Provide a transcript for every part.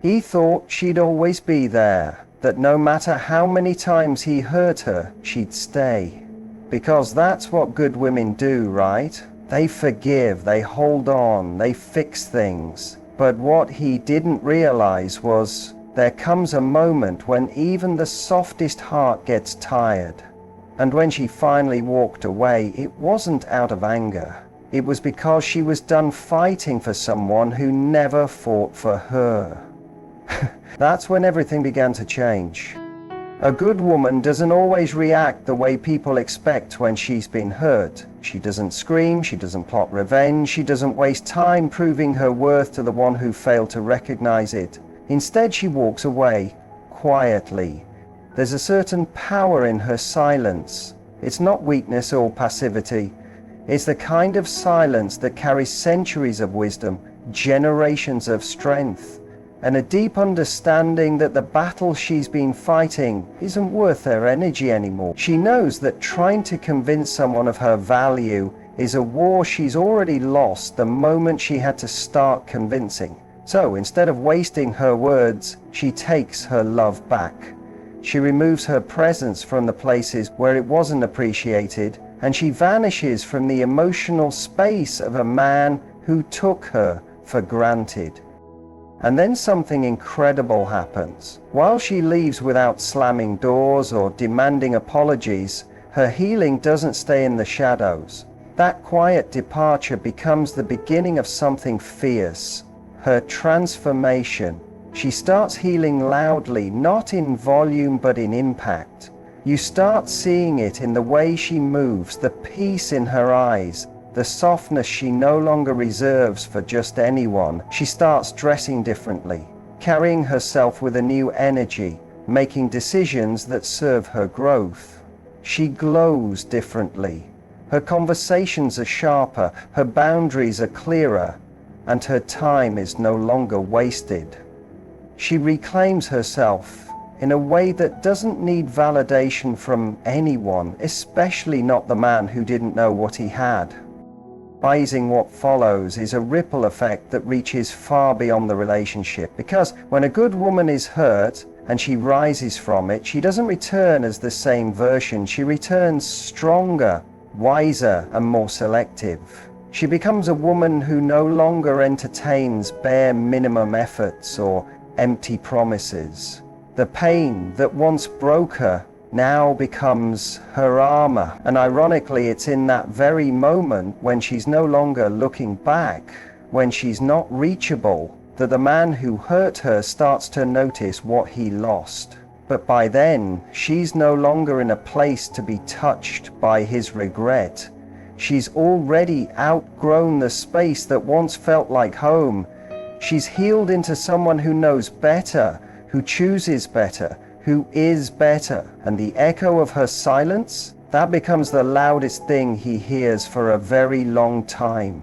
He thought she'd always be there, that no matter how many times he hurt her, she'd stay. Because that's what good women do, right? They forgive, they hold on, they fix things. But what he didn't realize was, there comes a moment when even the softest heart gets tired. And when she finally walked away, it wasn't out of anger. It was because she was done fighting for someone who never fought for her. That's when everything began to change. A good woman doesn't always react the way people expect when she's been hurt. She doesn't scream, she doesn't plot revenge, she doesn't waste time proving her worth to the one who failed to recognize it. Instead, she walks away, quietly. There's a certain power in her silence. It's not weakness or passivity. It's the kind of silence that carries centuries of wisdom, generations of strength, and a deep understanding that the battle she's been fighting isn't worth their energy anymore. She knows that trying to convince someone of her value is a war she's already lost the moment she had to start convincing. So instead of wasting her words, she takes her love back. She removes her presence from the places where it wasn't appreciated, and she vanishes from the emotional space of a man who took her for granted. And then something incredible happens. While she leaves without slamming doors or demanding apologies, her healing doesn't stay in the shadows. That quiet departure becomes the beginning of something fierce. Her transformation. She starts healing loudly, not in volume but in impact. You start seeing it in the way she moves, the peace in her eyes, the softness she no longer reserves for just anyone. She starts dressing differently, carrying herself with a new energy, making decisions that serve her growth. She glows differently. Her conversations are sharper, her boundaries are clearer, and her time is no longer wasted. She reclaims herself in a way that doesn't need validation from anyone, especially not the man who didn't know what he had. Advising what follows is a ripple effect that reaches far beyond the relationship, because when a good woman is hurt and she rises from it, she doesn't return as the same version. She returns stronger, wiser, and more selective. She becomes a woman who no longer entertains bare minimum efforts or empty promises. The pain that once broke her now becomes her armor. And ironically, it's in that very moment when she's no longer looking back, when she's not reachable, that the man who hurt her starts to notice what he lost. But by then, she's no longer in a place to be touched by his regret. She's already outgrown the space that once felt like home. She's healed into someone who knows better, who chooses better, who is better. And the echo of her silence, that becomes the loudest thing he hears for a very long time.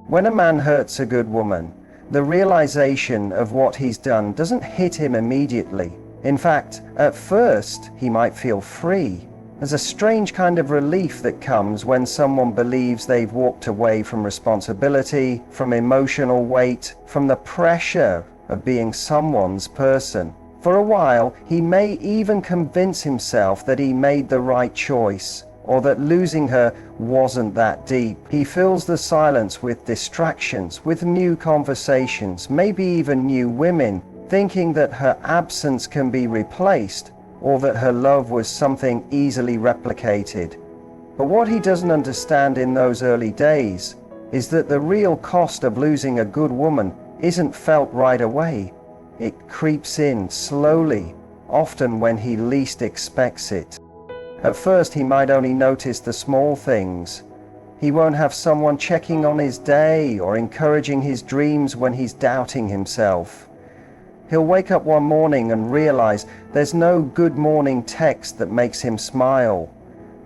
When a man hurts a good woman, the realization of what he's done doesn't hit him immediately. In fact, at first, he might feel free. There's a strange kind of relief that comes when someone believes they've walked away from responsibility, from emotional weight, from the pressure of being someone's person. For a while, he may even convince himself that he made the right choice, or that losing her wasn't that deep. He fills the silence with distractions, with new conversations, maybe even new women, thinking that her absence can be replaced, or that her love was something easily replicated. But what he doesn't understand in those early days is that the real cost of losing a good woman isn't felt right away. It creeps in slowly, often when he least expects it. At first, he might only notice the small things. He won't have someone checking on his day or encouraging his dreams when he's doubting himself. He'll wake up one morning and realize there's no good morning text that makes him smile.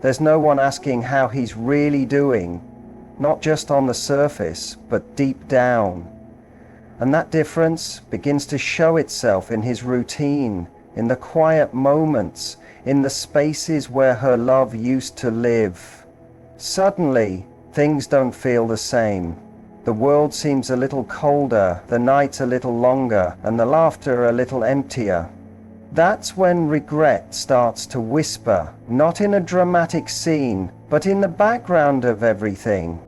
There's no one asking how he's really doing, not just on the surface, but deep down. And that difference begins to show itself in his routine, in the quiet moments, in the spaces where her love used to live. Suddenly, things don't feel the same. The world seems a little colder, the nights a little longer, and the laughter a little emptier. That's when regret starts to whisper, not in a dramatic scene, but in the background of everything.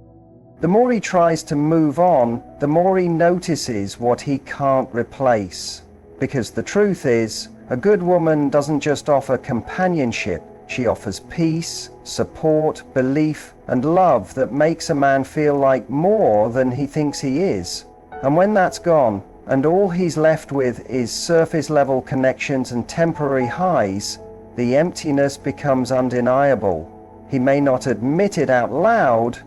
The more he tries to move on, the more he notices what he can't replace. Because the truth is, a good woman doesn't just offer companionship, she offers peace, support, belief, and love that makes a man feel like more than he thinks he is. And when that's gone, and all he's left with is surface-level connections and temporary highs, the emptiness becomes undeniable. He may not admit it out loud,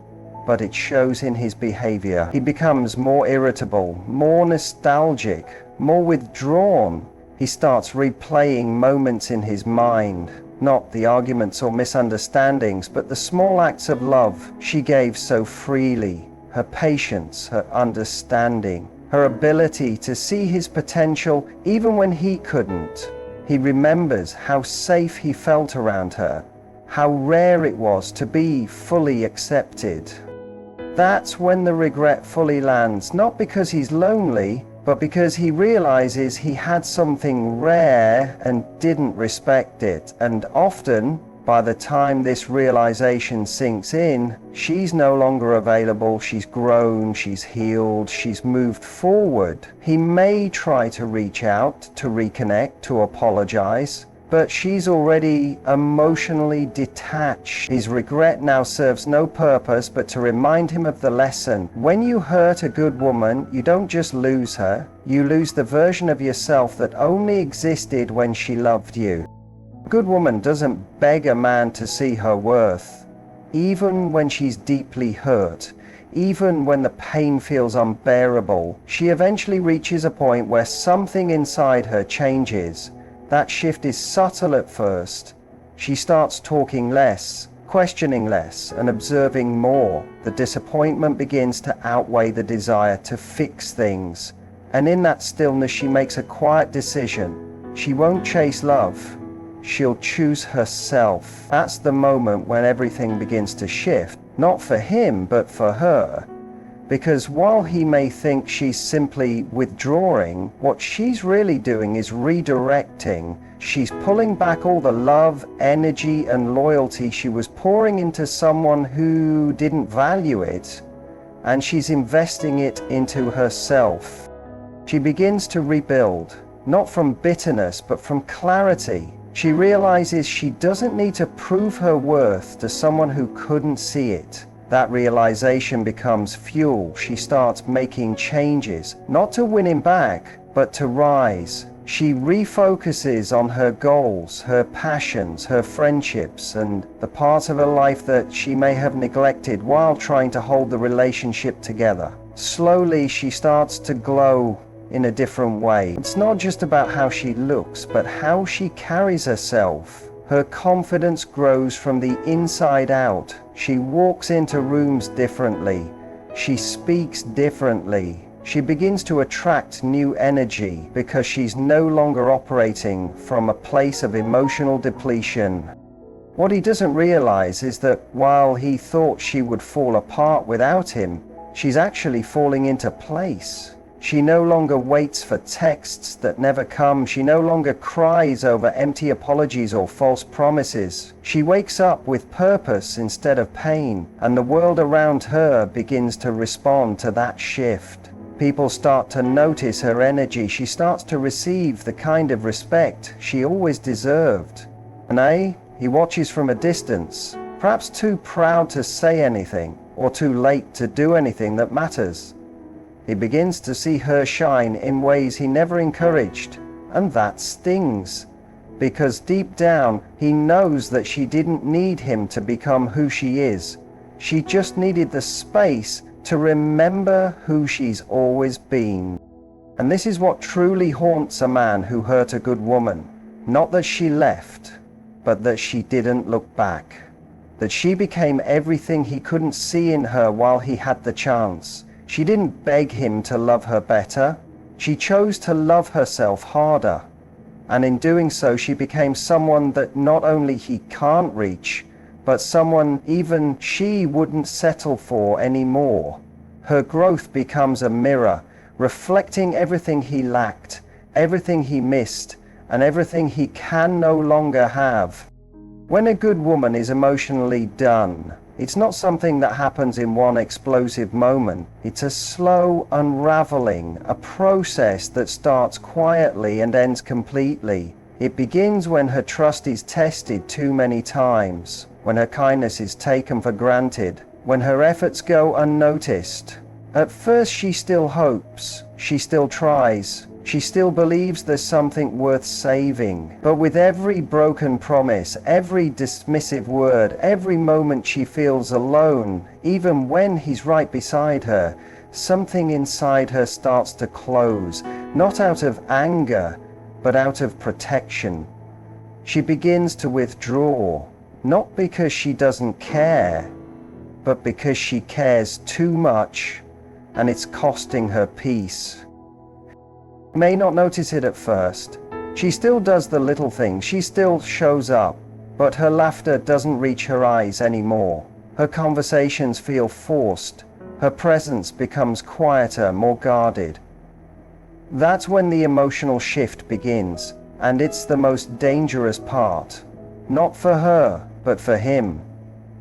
but it shows in his behavior. He becomes more irritable, more nostalgic, more withdrawn. He starts replaying moments in his mind, not the arguments or misunderstandings, but the small acts of love she gave so freely, her patience, her understanding, her ability to see his potential even when he couldn't. He remembers how safe he felt around her, how rare it was to be fully accepted. That's when the regret fully lands, not because he's lonely, but because he realizes he had something rare and didn't respect it. And often, by the time this realization sinks in, she's no longer available, she's grown, she's healed, she's moved forward. He may try to reach out, to reconnect, to apologize, but she's already emotionally detached. His regret now serves no purpose but to remind him of the lesson. When you hurt a good woman, you don't just lose her, you lose the version of yourself that only existed when she loved you. A good woman doesn't beg a man to see her worth. Even when she's deeply hurt, even when the pain feels unbearable, she eventually reaches a point where something inside her changes. That shift is subtle at first. She starts talking less, questioning less, and observing more. The disappointment begins to outweigh the desire to fix things. And in that stillness, she makes a quiet decision. She won't chase love. She'll choose herself. That's the moment when everything begins to shift. Not for him, but for her. Because while he may think she's simply withdrawing, what she's really doing is redirecting. She's pulling back all the love, energy, and loyalty she was pouring into someone who didn't value it, and she's investing it into herself. She begins to rebuild, not from bitterness, but from clarity. She realizes she doesn't need to prove her worth to someone who couldn't see it. That realization becomes fuel. She starts making changes, not to win him back, but to rise. She refocuses on her goals, her passions, her friendships, and the parts of her life that she may have neglected while trying to hold the relationship together. Slowly, she starts to glow in a different way. It's not just about how she looks, but how she carries herself. Her confidence grows from the inside out. She walks into rooms differently. She speaks differently. She begins to attract new energy because she's no longer operating from a place of emotional depletion. What he doesn't realize is that while he thought she would fall apart without him, she's actually falling into place. She no longer waits for texts that never come. She no longer cries over empty apologies or false promises. She wakes up with purpose instead of pain, and the world around her begins to respond to that shift. People start to notice her energy. She starts to receive the kind of respect she always deserved. And he watches from a distance, perhaps too proud to say anything or too late to do anything that matters. He begins to see her shine in ways he never encouraged, and that stings. Because deep down, he knows that she didn't need him to become who she is. She just needed the space to remember who she's always been. And this is what truly haunts a man who hurt a good woman. Not that she left, but that she didn't look back. That she became everything he couldn't see in her while he had the chance. She didn't beg him to love her better. She chose to love herself harder. And in doing so, she became someone that not only he can't reach, but someone even she wouldn't settle for anymore. Her growth becomes a mirror, reflecting everything he lacked, everything he missed, and everything he can no longer have. When a good woman is emotionally done, it's not something that happens in one explosive moment. It's a slow unraveling, a process that starts quietly and ends completely. It begins when her trust is tested too many times, when her kindness is taken for granted, when her efforts go unnoticed. At first she still hopes, she still tries, she still believes there's something worth saving. But with every broken promise, every dismissive word, every moment she feels alone, even when he's right beside her, something inside her starts to close, not out of anger, but out of protection. She begins to withdraw, not because she doesn't care, but because she cares too much, and it's costing her peace. You may not notice it at first. She still does the little things, she still shows up, but her laughter doesn't reach her eyes anymore. Her conversations feel forced. Her presence becomes quieter, more guarded. That's when the emotional shift begins, and it's the most dangerous part. Not for her, but for him.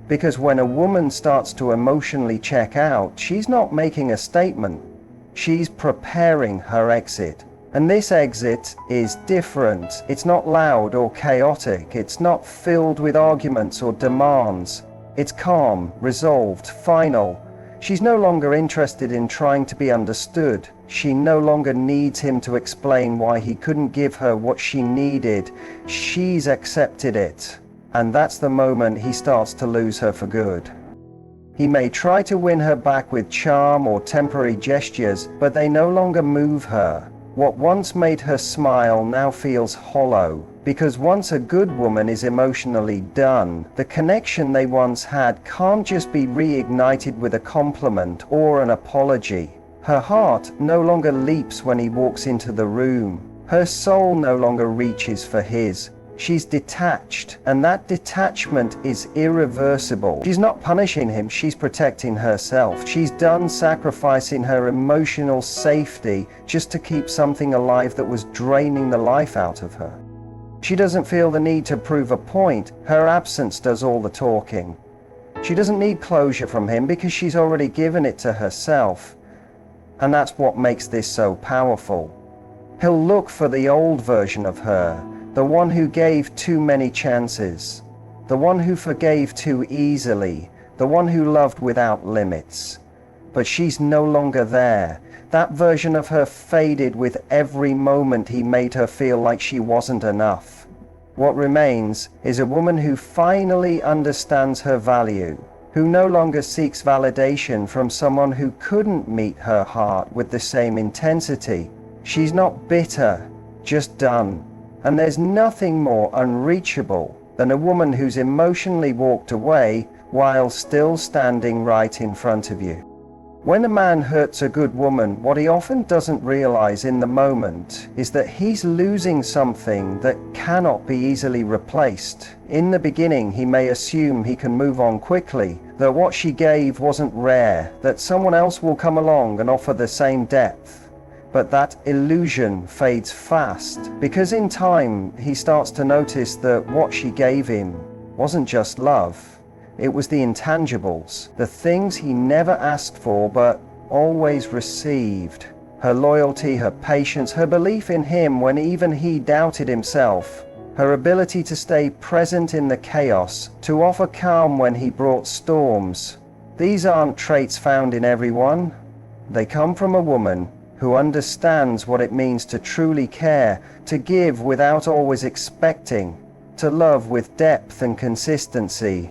Because when a woman starts to emotionally check out, she's not making a statement. She's preparing her exit. And this exit is different. It's not loud or chaotic. It's not filled with arguments or demands. It's calm, resolved, final. She's no longer interested in trying to be understood. She no longer needs him to explain why he couldn't give her what she needed. She's accepted it. And that's the moment he starts to lose her for good. He may try to win her back with charm or temporary gestures, but they no longer move her. What once made her smile now feels hollow, because once a good woman is emotionally done, the connection they once had can't just be reignited with a compliment or an apology. Her heart no longer leaps when he walks into the room. Her soul no longer reaches for his. She's detached, and that detachment is irreversible. She's not punishing him, she's protecting herself. She's done sacrificing her emotional safety just to keep something alive that was draining the life out of her. She doesn't feel the need to prove a point. Her absence does all the talking. She doesn't need closure from him because she's already given it to herself. And that's what makes this so powerful. He'll look for the old version of her, the one who gave too many chances, the one who forgave too easily, the one who loved without limits. But she's no longer there. That version of her faded with every moment he made her feel like she wasn't enough. What remains is a woman who finally understands her value, who no longer seeks validation from someone who couldn't meet her heart with the same intensity. She's not bitter, just done. And there's nothing more unreachable than a woman who's emotionally walked away while still standing right in front of you. When a man hurts a good woman, what he often doesn't realize in the moment is that he's losing something that cannot be easily replaced. In the beginning, he may assume he can move on quickly, that what she gave wasn't rare, that someone else will come along and offer the same depth. But that illusion fades fast, because in time he starts to notice that what she gave him wasn't just love. It was the intangibles, the things he never asked for but always received. Her loyalty, her patience, her belief in him when even he doubted himself. Her ability to stay present in the chaos, to offer calm when he brought storms. These aren't traits found in everyone. They come from a woman who understands what it means to truly care, to give without always expecting, to love with depth and consistency.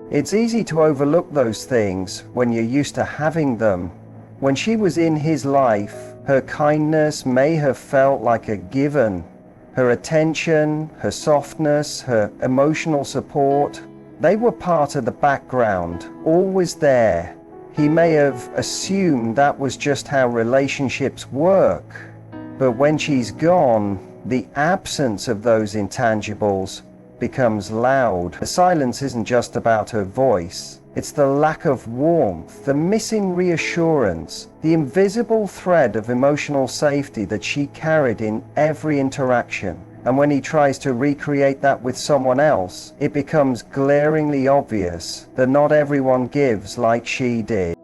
It's easy to overlook those things when you're used to having them. When she was in his life, her kindness may have felt like a given. Her attention, her softness, her emotional support, they were part of the background, always there. He may have assumed that was just how relationships work. But when she's gone, the absence of those intangibles becomes loud. The silence isn't just about her voice. It's the lack of warmth, the missing reassurance, the invisible thread of emotional safety that she carried in every interaction. And when he tries to recreate that with someone else, it becomes glaringly obvious that not everyone gives like she did.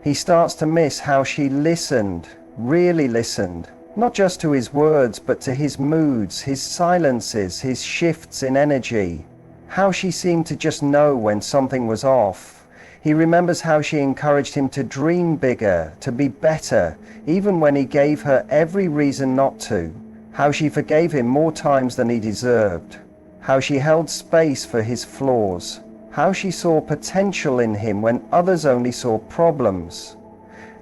He starts to miss how she listened, really listened, not just to his words, but to his moods, his silences, his shifts in energy, how she seemed to just know when something was off. He remembers how she encouraged him to dream bigger, to be better, even when he gave her every reason not to. How she forgave him more times than he deserved. How she held space for his flaws. How she saw potential in him when others only saw problems.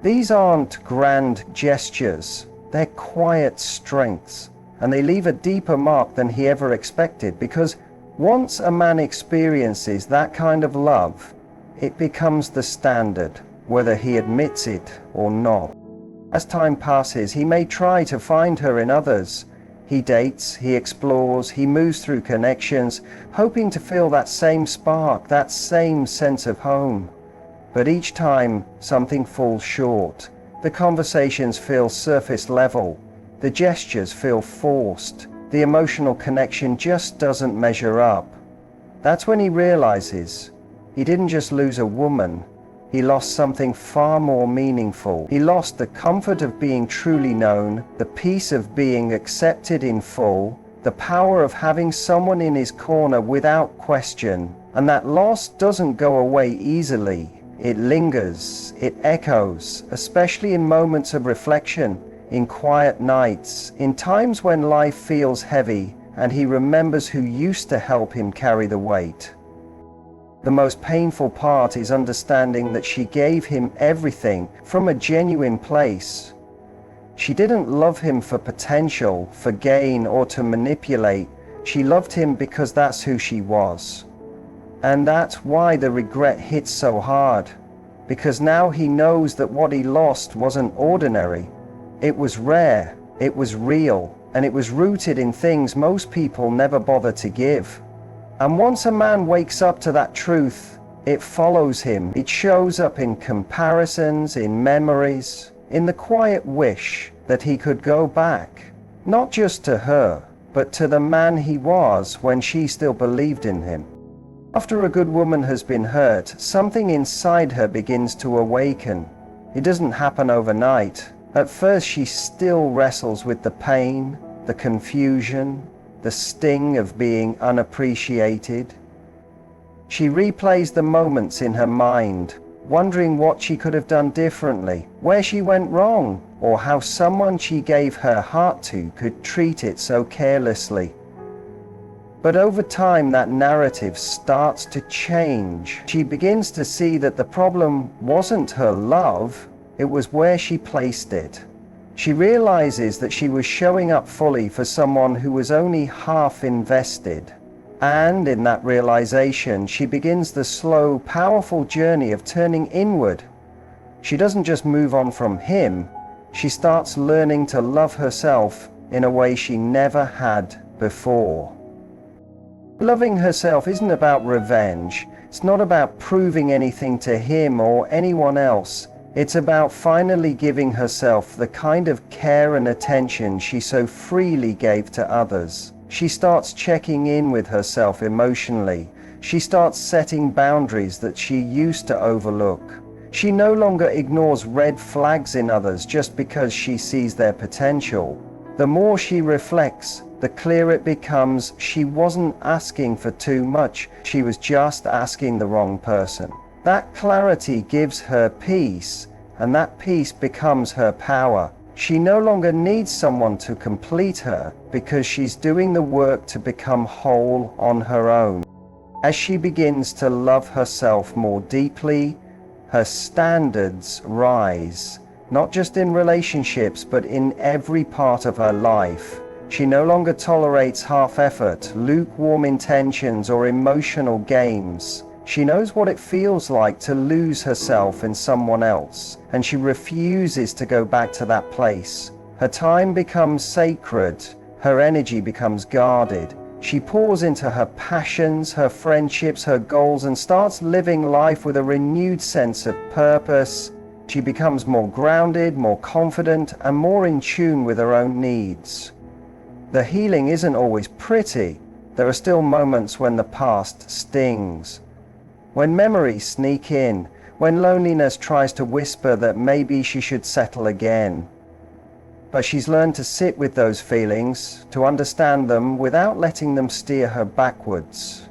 These aren't grand gestures, they're quiet strengths, and they leave a deeper mark than he ever expected, because once a man experiences that kind of love, it becomes the standard, whether he admits it or not. As time passes, he may try to find her in others. He dates, he explores, he moves through connections, hoping to feel that same spark, that same sense of home. But each time, something falls short. The conversations feel surface level. The gestures feel forced. The emotional connection just doesn't measure up. That's when he realizes he didn't just lose a woman, he lost something far more meaningful. He lost the comfort of being truly known, the peace of being accepted in full, the power of having someone in his corner without question. And that loss doesn't go away easily. It lingers, it echoes, especially in moments of reflection, in quiet nights, in times when life feels heavy and he remembers who used to help him carry the weight. The most painful part is understanding that she gave him everything from a genuine place. She didn't love him for potential, for gain, or to manipulate. She loved him because that's who she was. And that's why the regret hits so hard, because now he knows that what he lost wasn't ordinary. It was rare, it was real, and it was rooted in things most people never bother to give. And once a man wakes up to that truth, it follows him. It shows up in comparisons, in memories, in the quiet wish that he could go back, not just to her, but to the man he was when she still believed in him. After a good woman has been hurt, something inside her begins to awaken. It doesn't happen overnight. At first, she still wrestles with the pain, the confusion, the sting of being unappreciated. She replays the moments in her mind, wondering what she could have done differently, where she went wrong, or how someone she gave her heart to could treat it so carelessly. But over time, that narrative starts to change. She begins to see that the problem wasn't her love, it was where she placed it. She realizes that she was showing up fully for someone who was only half invested. And in that realization, she begins the slow, powerful journey of turning inward. She doesn't just move on from him, she starts learning to love herself in a way she never had before. Loving herself isn't about revenge. It's not about proving anything to him or anyone else. It's about finally giving herself the kind of care and attention she so freely gave to others. She starts checking in with herself emotionally. She starts setting boundaries that she used to overlook. She no longer ignores red flags in others just because she sees their potential. The more she reflects, the clearer it becomes she wasn't asking for too much, she was just asking the wrong person. That clarity gives her peace, and that peace becomes her power. She no longer needs someone to complete her because she's doing the work to become whole on her own. As she begins to love herself more deeply, her standards rise, not just in relationships but in every part of her life. She no longer tolerates half effort, lukewarm intentions, or emotional games. She knows what it feels like to lose herself in someone else, and she refuses to go back to that place. Her time becomes sacred, her energy becomes guarded. She pours into her passions, her friendships, her goals, and starts living life with a renewed sense of purpose. She becomes more grounded, more confident, and more in tune with her own needs. The healing isn't always pretty. There are still moments when the past stings, when memories sneak in, when loneliness tries to whisper that maybe she should settle again. But she's learned to sit with those feelings, to understand them without letting them steer her backwards.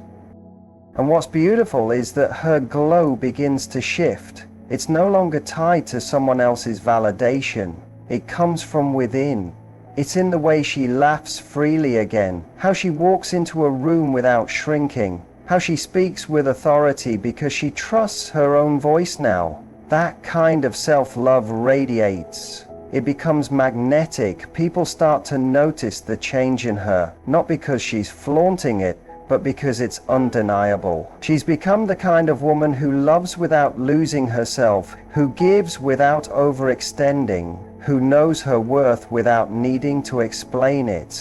And what's beautiful is that her glow begins to shift. It's no longer tied to someone else's validation. It comes from within. It's in the way she laughs freely again, how she walks into a room without shrinking, how she speaks with authority because she trusts her own voice now. That kind of self-love radiates. It becomes magnetic. People start to notice the change in her, not because she's flaunting it, but because it's undeniable. She's become the kind of woman who loves without losing herself, who gives without overextending, who knows her worth without needing to explain it.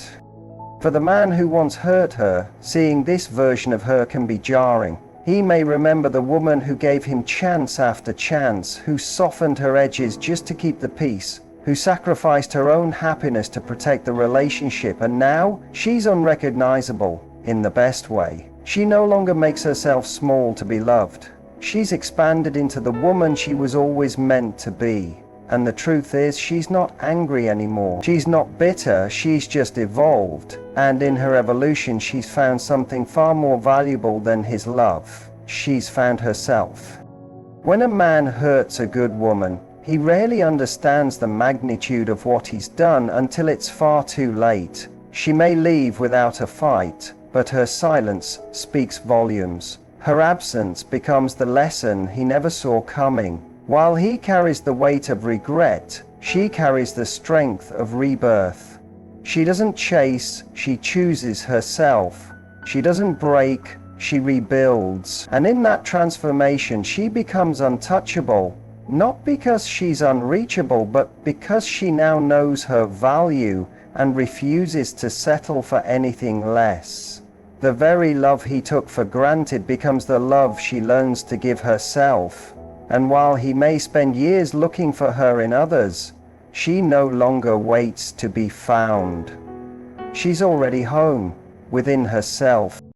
For the man who once hurt her, seeing this version of her can be jarring. He may remember the woman who gave him chance after chance, who softened her edges just to keep the peace, who sacrificed her own happiness to protect the relationship, and now she's unrecognizable in the best way. She no longer makes herself small to be loved. She's expanded into the woman she was always meant to be. And the truth is, she's not angry anymore. She's not bitter, she's just evolved. And in her evolution, she's found something far more valuable than his love. She's found herself. When a man hurts a good woman, he rarely understands the magnitude of what he's done until it's far too late. She may leave without a fight, but her silence speaks volumes. Her absence becomes the lesson he never saw coming. While he carries the weight of regret, she carries the strength of rebirth. She doesn't chase, she chooses herself. She doesn't break, she rebuilds. And in that transformation, she becomes untouchable. Not because she's unreachable, but because she now knows her value and refuses to settle for anything less. The very love he took for granted becomes the love she learns to give herself. And while he may spend years looking for her in others, she no longer waits to be found. She's already home, within herself.